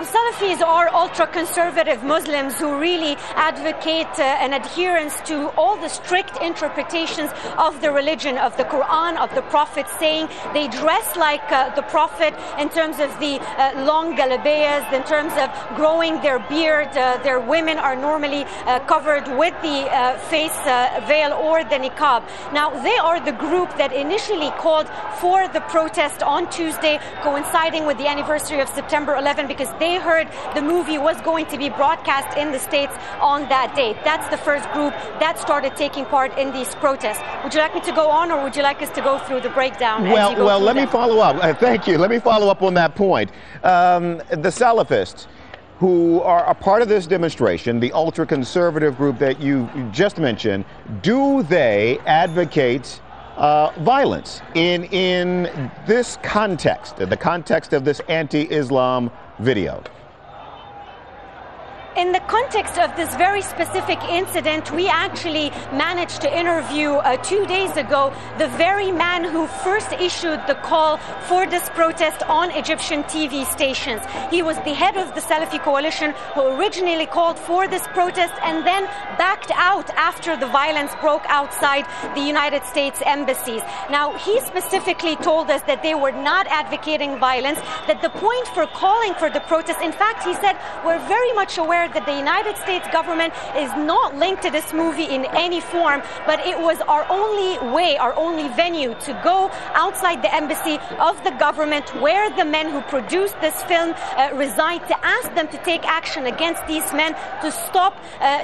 Salafis are ultra-conservative Muslims who really advocate an adherence to all the strict interpretations of the religion, of the Quran, of the Prophet, saying they dress like the Prophet in terms of the long galabayas, in terms of growing their beard. Their women are normally covered with the face veil or the niqab. Now, they are the group that initially called for the protest on Tuesday, coinciding with the anniversary of September 11, because they heard the movie was going to be broadcast in the States on that date. That's the first group that started taking part in these protests. Would you like me to go on, or would you like us to go through the breakdown? Well, let me follow up. Thank you. Let me follow up on that point. The Salafists, who are a part of this demonstration, the ultra-conservative group that you just mentioned, do they advocate violence in this context, the context of this anti-Islam video? In the context of this very specific incident, we actually managed to interview 2 days ago the very man who first issued the call for this protest on Egyptian TV stations. He was the head of the Salafi coalition who originally called for this protest and then backed out after the violence broke outside the United States embassies. Now, he specifically told us that they were not advocating violence, that the point for calling for the protest, in fact, he said, we're very much aware that the United States government is not linked to this movie in any form, but it was our only way, our only venue to go outside the embassy of the government where the men who produced this film reside, to ask them to take action against these men to stop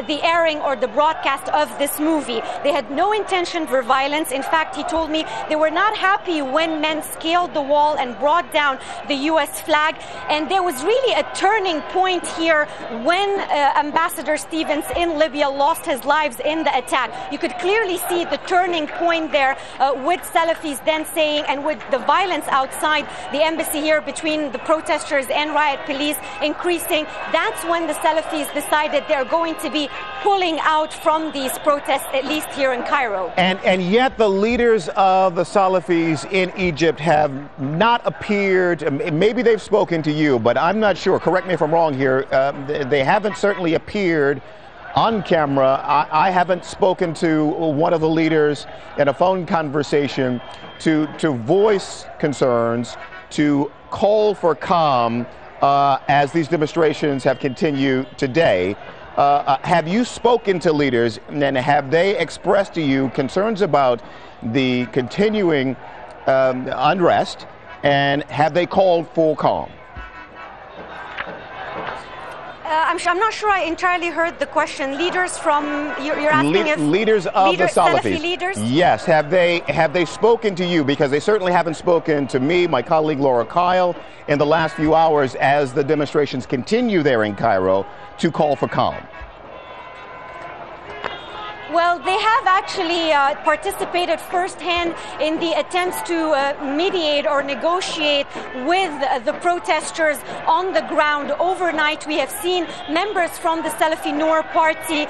the airing or the broadcast of this movie. They had no intention for violence. In fact, he told me they were not happy when men scaled the wall and brought down the U.S. flag. And there was really a turning point here when Ambassador Stevens in Libya lost his lives in the attack. You could clearly see the turning point there with Salafis then saying, and with the violence outside the embassy here between the protesters and riot police increasing. That's when the Salafis decided they're going to be pulling out from these protests, at least here in Cairo. And yet the leaders of the Salafis in Egypt have not appeared. Maybe they've spoken to you, but I'm not sure. Correct me if I'm wrong here. They haven't certainly appeared on camera. I haven't spoken to one of the leaders in a phone conversation to voice concerns, to call for calm as these demonstrations have continued today. Have you spoken to leaders, and have they expressed to you concerns about the continuing unrest, and have they called for calm? I'm not sure I entirely heard the question. Leaders from, you're asking if leaders of the Salafis. Salafi leaders? Yes. Have they spoken to you? Because they certainly haven't spoken to me, my colleague Laura Kyle, in the last few hours as the demonstrations continue there in Cairo to call for calm. Well, they have actually participated firsthand in the attempts to mediate or negotiate with the protesters on the ground. Overnight, we have seen members from the Salafi Noor party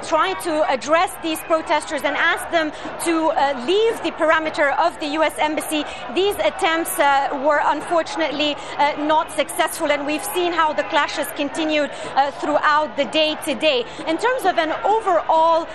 trying to address these protesters and ask them to leave the perimeter of the U.S. Embassy. These attempts were unfortunately not successful, and we've seen how the clashes continued throughout the day today. In terms of an overall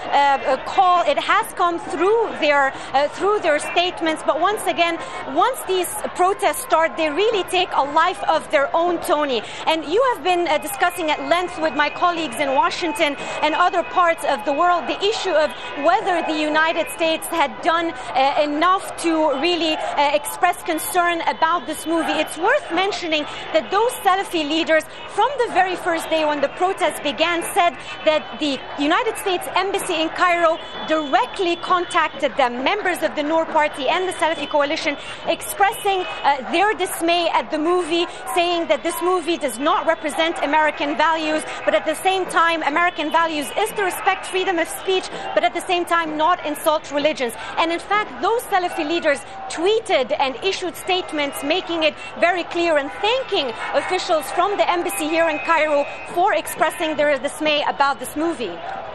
call, it has come through their statements, but once again, once these protests start, they really take a life of their own, Tony. And you have been discussing at length with my colleagues in Washington and other parts of the world the issue of whether the United States had done enough to really express concern about this movie. It's worth mentioning that those Salafi leaders, from the very first day when the protests began, said that the United States Embassy in Cairo directly contacted them, members of the Noor Party and the Salafi coalition, expressing their dismay at the movie, saying that this movie does not represent American values, but at the same time, American values is to respect freedom of speech, but at the same time not insult religions. And in fact, those Salafi leaders tweeted and issued statements making it very clear and thanking officials from the embassy here in Cairo for expressing their dismay about this movie.